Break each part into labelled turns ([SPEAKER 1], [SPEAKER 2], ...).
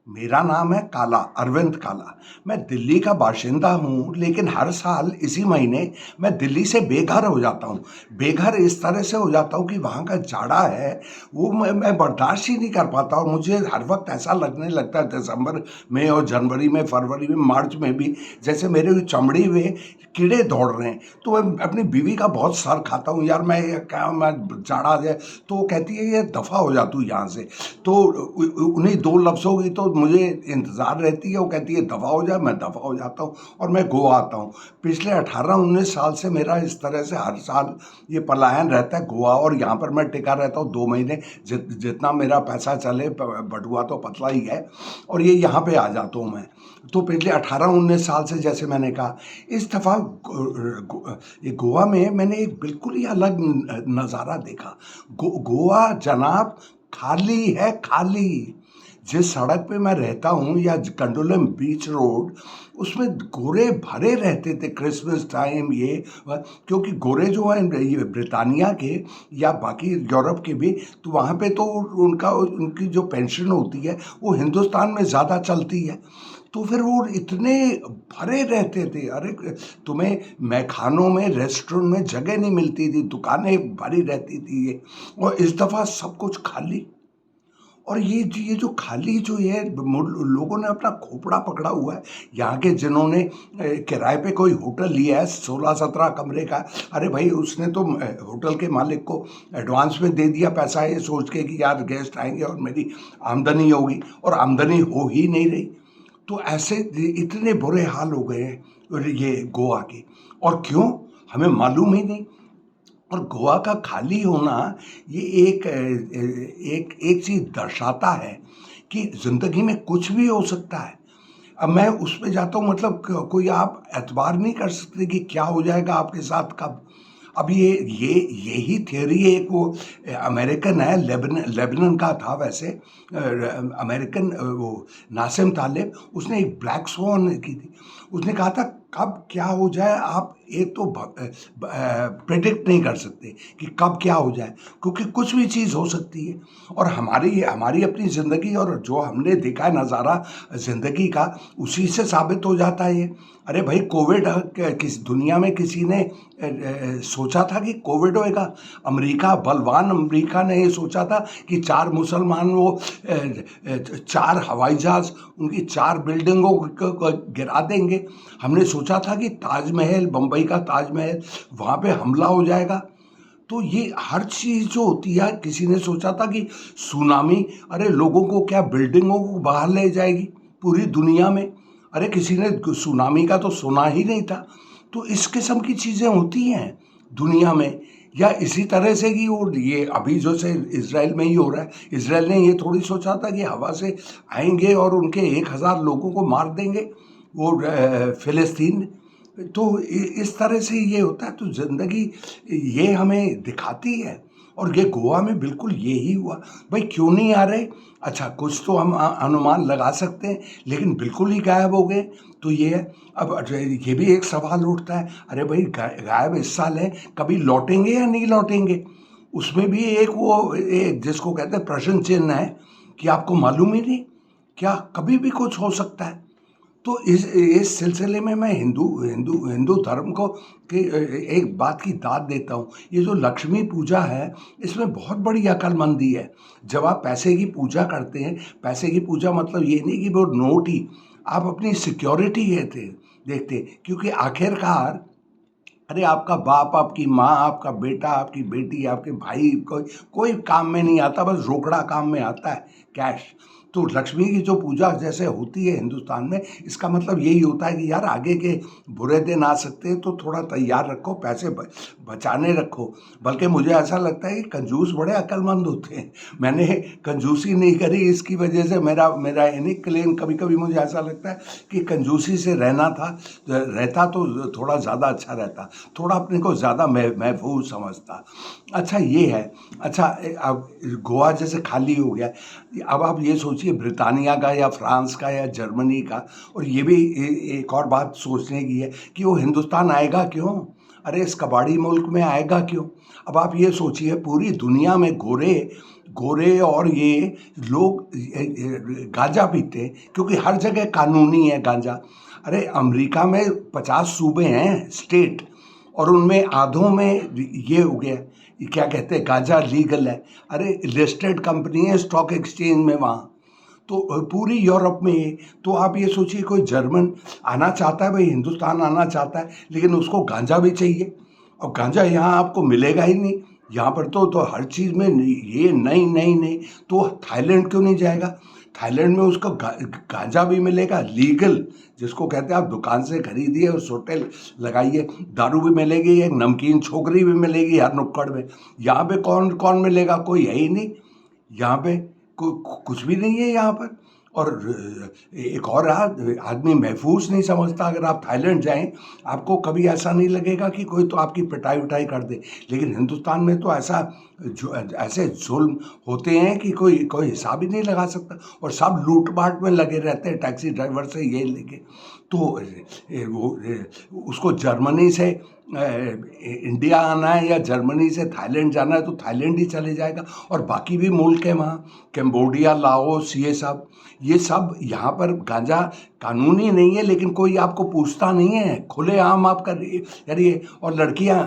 [SPEAKER 1] मेरा नाम है काला, अरविंद काला। मैं दिल्ली का बाशिंदा हूँ, लेकिन हर साल इसी महीने मैं दिल्ली से बेघर हो जाता हूँ। बेघर इस तरह से हो जाता हूँ कि वहाँ का जाड़ा है, वो मैं बर्दाश्त ही नहीं कर पाता और मुझे हर वक़्त ऐसा लगने लगता है दिसंबर में और जनवरी में, फरवरी में, मार्च में भी, जैसे मेरे चमड़ी में कीड़े दौड़ रहे हैं। तो मैं अपनी बीवी का बहुत सर खाता हूँ, यार मैं ये क्या, मैं जाड़ा आ जाए तो वो कहती है ये दफ़ा हो जा तू यहाँ से। तो उन्हीं दो लफ्ज़ों की तो मुझे इंतज़ार रहती है, वो कहती है दफ़ा हो जा, मैं दफ़ा हो जाता हूँ और मैं गोवा आता हूँ। पिछले 18-19 साल से मेरा इस तरह से हर साल ये पलायन रहता है गोवा, और यहाँ पर मैं टिका रहता हूँ 2 महीने। जितना मेरा पैसा चले, बटुआ तो पतला ही है, और ये यहाँ पे आ जाता हूँ मैं। तो पिछले 18-19 साल से, जैसे मैंने कहा, इस दफ़ा ये गोवा में मैंने एक बिल्कुल ही अलग नज़ारा देखा। गोवा जनाब खाली है, खाली। जिस सड़क पे मैं रहता हूँ, या कंडोलम बीच रोड, उसमें गोरे भरे रहते थे क्रिसमस टाइम ये क्योंकि गोरे जो हैं ये ब्रिटानिया के या बाकी यूरोप के भी, तो वहाँ पे तो उनकी जो पेंशन होती है वो हिंदुस्तान में ज़्यादा चलती है। तो फिर वो इतने भरे रहते थे, अरे तुम्हें मैखानों में, रेस्टोरेंट में जगह नहीं मिलती थी, दुकानें भरी रहती थी ये। और इस दफ़ा सब कुछ खाली। और ये जो खाली जो है, लोगों ने अपना खोपड़ा पकड़ा हुआ है। यहाँ के जिन्होंने किराए पे कोई होटल लिया है 16-17 कमरे का, अरे भाई उसने तो होटल के मालिक को एडवांस में दे दिया पैसा, ये सोच के कि यार गेस्ट आएंगे और मेरी आमदनी होगी, और आमदनी हो ही नहीं रही। तो ऐसे इतने बुरे हाल हो गए हैं और ये गोवा के, और क्यों, हमें मालूम ही नहीं। और गोवा का खाली होना ये एक एक चीज़ दर्शाता है कि ज़िंदगी में कुछ भी हो सकता है। अब मैं उस पे जाता हूँ, मतलब कोई आप एतबार नहीं कर सकते कि क्या हो जाएगा आपके साथ कब। अब ये यही थियरी एक वो अमेरिकन है, लेबनान का था वैसे, अमेरिकन, वो नासिम तालिब, उसने एक ब्लैक स्वॉन की थी। उसने कहा था कब क्या हो जाए आप एक तो प्रेडिक्ट नहीं कर सकते कि कब क्या हो जाए, क्योंकि कुछ भी चीज़ हो सकती है। और हमारी हमारी अपनी ज़िंदगी और जो हमने देखा है नज़ारा ज़िंदगी का, उसी से साबित हो जाता है ये। अरे भाई कोविड, किस दुनिया में किसी ने सोचा था कि कोविड होएगा? अमेरिका, बलवान अमेरिका ने ये सोचा था कि 4 मुसलमान वो 4 हवाई जहाज़ उनकी 4 बिल्डिंगों को गिरा देंगे। हमने सोचा था कि ताजमहल, बम्बई का ताजमहल, वहाँ पे हमला हो जाएगा। तो ये हर चीज़ जो होती है, किसी ने सोचा था कि सुनामी, अरे लोगों को क्या बिल्डिंगों को बाहर ले जाएगी पूरी दुनिया में। अरे किसी ने सुनामी का तो सुना ही नहीं था। तो इस किस्म की चीज़ें होती हैं दुनिया में। या इसी तरह से कि वो ये अभी जो से इजराइल में ही हो रहा है, इजराइल ने ये थोड़ी सोचा था कि हवा से आएंगे और उनके 1000 लोगों को मार देंगे वो फिलिस्तीन। तो इस तरह से ये होता है। तो ज़िंदगी ये हमें दिखाती है, और ये गोवा में बिल्कुल यही हुआ। भाई क्यों नहीं आ रहे? अच्छा, कुछ तो हम अनुमान लगा सकते हैं, लेकिन बिल्कुल ही गायब हो गए। तो ये है। अब ये भी एक सवाल उठता है, अरे भाई गायब इस साल है, कभी लौटेंगे या नहीं लौटेंगे? उसमें भी एक वो एक जिसको कहते हैं प्रश्न चिन्ह है कि आपको मालूम ही नहीं, क्या कभी भी कुछ हो सकता है। तो इस सिलसिले में मैं हिंदू हिंदू हिंदू धर्म को कि एक बात की दाद देता हूँ। ये जो लक्ष्मी पूजा है, इसमें बहुत बड़ी अक्लमंदी है। जब आप पैसे की पूजा करते हैं, पैसे की पूजा मतलब ये नहीं कि वो नोट ही, आप अपनी सिक्योरिटी ये थे देखते, क्योंकि आखिरकार, अरे आपका बाप, आपकी माँ, आपका बेटा, आपकी बेटी, आपके भाई, कोई कोई काम में नहीं आता, बस रोकड़ा काम में आता है, कैश। तो लक्ष्मी की जो पूजा जैसे होती है हिंदुस्तान में, इसका मतलब यही होता है कि यार आगे के बुरे दिन आ सकते हैं, तो थोड़ा तैयार रखो, पैसे बचाने रखो। बल्कि मुझे ऐसा लगता है कि कंजूस बड़े अक्लमंद होते हैं। मैंने कंजूसी नहीं करी, इसकी वजह से मेरा मेरा यानी क्लेम, कभी कभी मुझे ऐसा लगता है कि कंजूसी से रहता तो थोड़ा ज़्यादा अच्छा रहता, थोड़ा अपने को ज़्यादा महफूज समझता। अच्छा ये है। अच्छा अब गोवा जैसे खाली हो गया, अब आप ये सोचिए ब्रिटानिया का या फ्रांस का या जर्मनी का। और ये भी एक और बात सोचने की है कि वो हिंदुस्तान आएगा क्यों? अरे इस कबाड़ी मुल्क में आएगा क्यों? अब आप ये सोचिए पूरी दुनिया में गोरे गोरे और ये लोग गांजा पीते हैं क्योंकि हर जगह कानूनी है गांजा। अरे अमेरिका में 50 सूबे हैं, स्टेट, और उनमें आधों में ये हो गया, ये क्या कहते हैं, गांजा लीगल है। अरे लिस्टेड कंपनी है स्टॉक एक्सचेंज में वहाँ। तो पूरी यूरोप में ये, तो आप ये सोचिए कोई जर्मन आना चाहता है, भाई हिंदुस्तान आना चाहता है, लेकिन उसको गांजा भी चाहिए, और गांजा यहाँ आपको मिलेगा ही नहीं। यहाँ पर तो हर चीज़ में ये नहीं नहीं नहीं, तो थाईलैंड क्यों नहीं जाएगा? थाईलैंड में उसको गांजा भी मिलेगा लीगल, जिसको कहते हैं आप दुकान से खरीदिए और सोटे लगाइए, दारू भी मिलेगी, एक नमकीन छोकरी भी मिलेगी हर नुक्कड़ में। यहाँ पे कौन कौन मिलेगा? कोई है ही नहीं यहाँ पे, कुछ भी नहीं है यहाँ पर। और एक और आदमी महफूज नहीं समझता, अगर आप थाईलैंड जाएं आपको कभी ऐसा नहीं लगेगा कि कोई तो आपकी पिटाई उटाई कर दे, लेकिन हिंदुस्तान में तो ऐसे जुल्म होते हैं कि कोई कोई हिसाब ही नहीं लगा सकता, और सब लूट पाट में लगे रहते हैं, टैक्सी ड्राइवर से ये लेके। तो वो उसको जर्मनी से इंडिया आना है या जर्मनी से थाईलैंड जाना है तो थाईलैंड ही चले जाएगा, और बाकी भी मुल्क है वहाँ, कैम्बोडिया, लाओस, ये सब यहाँ पर गांजा कानूनी नहीं है, लेकिन कोई आपको पूछता नहीं है, खुलेआम आप करिए। और लड़कियाँ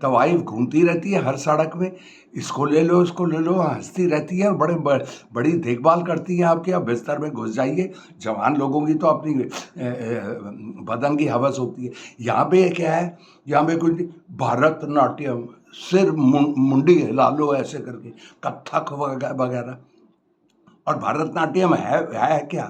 [SPEAKER 1] तवाइफ घूमती रहती है हर सड़क में, इसको ले लो इसको ले लो, हंसती रहती है, और बड़ी देखभाल करती हैं आपकी। आप बिस्तर में घुस जाइए, जवान लोगों की तो अपनी बदन की हवस होती है। यहाँ पे क्या है, यहाँ पे कोई भरतनाट्यम, सिर मुंडी हिला लो ऐसे करके, कथक वगैरह। और भरतनाट्यम है क्या?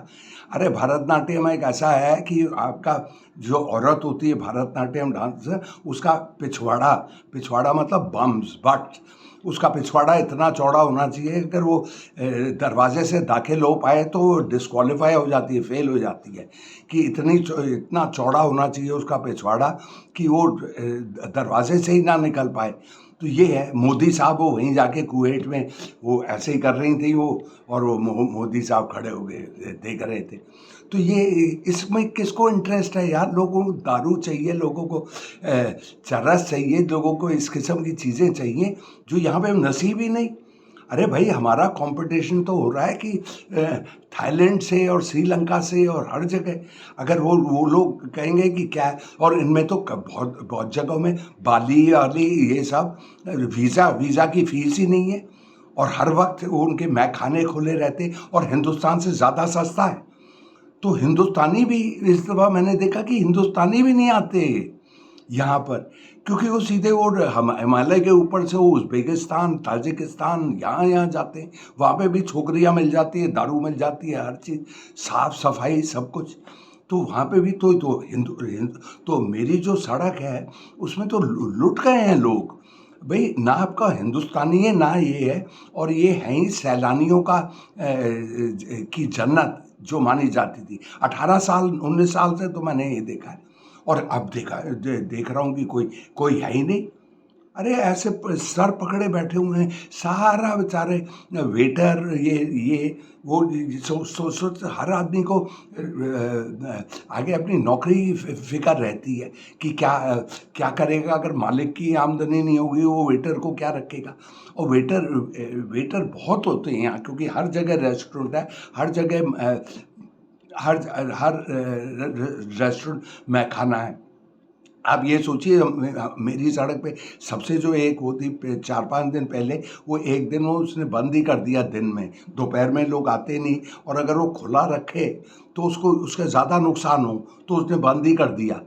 [SPEAKER 1] अरे भरतनाट्यम एक ऐसा है कि आपका जो औरत होती है भरतनाट्यम डांस, उसका पिछवाड़ा मतलब बम्स बट, उसका पिछवाड़ा इतना चौड़ा होना चाहिए, अगर वो दरवाजे से दाखिल हो पाए तो डिस्क्वालीफाई हो जाती है, फेल हो जाती है, कि इतना चौड़ा होना चाहिए उसका पिछवाड़ा कि वो दरवाजे से ही ना निकल पाए। तो ये है, मोदी साहब वो वहीं जाके कुवैत में वो ऐसे ही कर रही थी वो, और वो मोदी साहब खड़े हो गए देख रहे थे। तो ये इसमें किसको इंटरेस्ट है यार? लोगों को दारू चाहिए, लोगों को चरस चाहिए, लोगों को इस किस्म की चीज़ें चाहिए जो यहाँ पे नसीब ही नहीं। अरे भाई हमारा कंपटीशन तो हो रहा है कि थाईलैंड से और श्रीलंका से और हर जगह, अगर वो लोग कहेंगे कि क्या है, और इनमें तो बहुत बहुत जगहों में बाली वाली ये सब वीज़ा की फीस ही नहीं है, और हर वक्त वो उनके मैखाने खुले रहते, और हिंदुस्तान से ज़्यादा सस्ता है। तो हिंदुस्तानी भी इस दफ़ा मैंने देखा कि हिंदुस्तानी भी नहीं आते यहाँ पर, क्योंकि वो सीधे वो हिमालय के ऊपर से वो उज़्बेकिस्तान, ताजिकिस्तान यहाँ जाते हैं, वहाँ पे भी छोकरियाँ मिल जाती है, दारू मिल जाती है, हर चीज़, साफ सफाई सब कुछ। तो वहाँ पे भी तो मेरी जो सड़क है उसमें तो लुट गए हैं लोग। भाई ना आपका हिंदुस्तानी है ना ये है, और ये है ही सैलानियों का की जन्नत जो मानी जाती थी। 18 साल 19 साल से तो मैंने ये देखा है, और अब देख रहा हूँ कि कोई है ही नहीं। अरे ऐसे सर पकड़े बैठे हुए हैं, सारा बेचारे वेटर, ये वो सोच हर आदमी को आगे अपनी नौकरी की फिक्र रहती है कि क्या करेगा, अगर मालिक की आमदनी नहीं होगी वो वेटर को क्या रखेगा। और वेटर बहुत होते हैं यहाँ, क्योंकि हर जगह रेस्टोरेंट है, हर जगह हर रेस्टोरेंट में खाना है। आप ये सोचिए, मेरी सड़क पे सबसे जो एक होती 4-5 दिन पहले, वो एक दिन वो उसने बंद ही कर दिया, दिन में दोपहर में लोग आते नहीं, और अगर वो खुला रखे तो उसके ज़्यादा नुकसान हो, तो उसने बंद ही कर दिया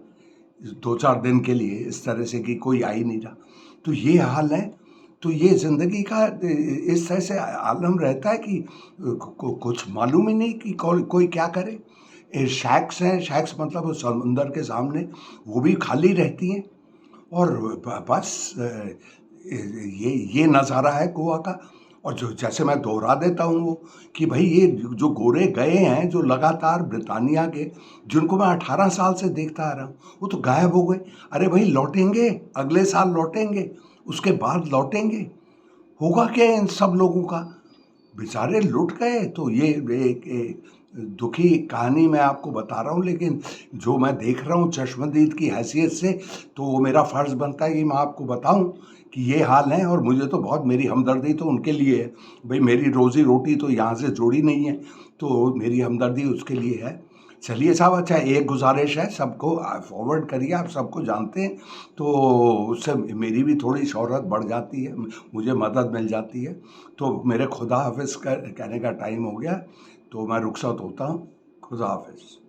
[SPEAKER 1] 2-4 दिन के लिए, इस तरह से कि कोई आ ही नहीं रहा। तो ये हाल है। तो ये ज़िंदगी का इस तरह से आलम रहता है कि कुछ मालूम ही नहीं कि कोई क्या करे। शैक्स हैं, शैक्स मतलब वो समुंदर के सामने, वो भी खाली रहती हैं, और बस ये नज़ारा है गोवा का। और जो जैसे मैं दोहरा देता हूँ वो, कि भाई ये जो गोरे गए हैं, जो लगातार ब्रिटानिया के, जिनको मैं 18 साल से देखता आ रहा हूँ, वो तो गायब हो गए। अरे भाई लौटेंगे, अगले साल लौटेंगे, उसके बाद लौटेंगे, होगा क्या इन सब लोगों का? बेचारे लुट गए। तो ये दुखी कहानी मैं आपको बता रहा हूँ, लेकिन जो मैं देख रहा हूँ चश्मदीद की हैसियत से, तो वो मेरा फ़र्ज़ बनता है कि मैं आपको बताऊँ कि ये हाल है। और मुझे तो बहुत, मेरी हमदर्दी तो उनके लिए है। भाई मेरी रोज़ी रोटी तो यहाँ से जुड़ी नहीं है, तो मेरी हमदर्दी उसके लिए है। चलिए साहब, अच्छा एक गुजारिश है, सबको फॉरवर्ड करिए, आप सबको जानते हैं, तो उससे मेरी भी थोड़ी शोहरत बढ़ जाती है, मुझे मदद मिल जाती है। तो मेरे खुदा हाफिज़ कहने का टाइम हो गया, तो मैं रुखसत होता हूँ। खुदा हाफिज़।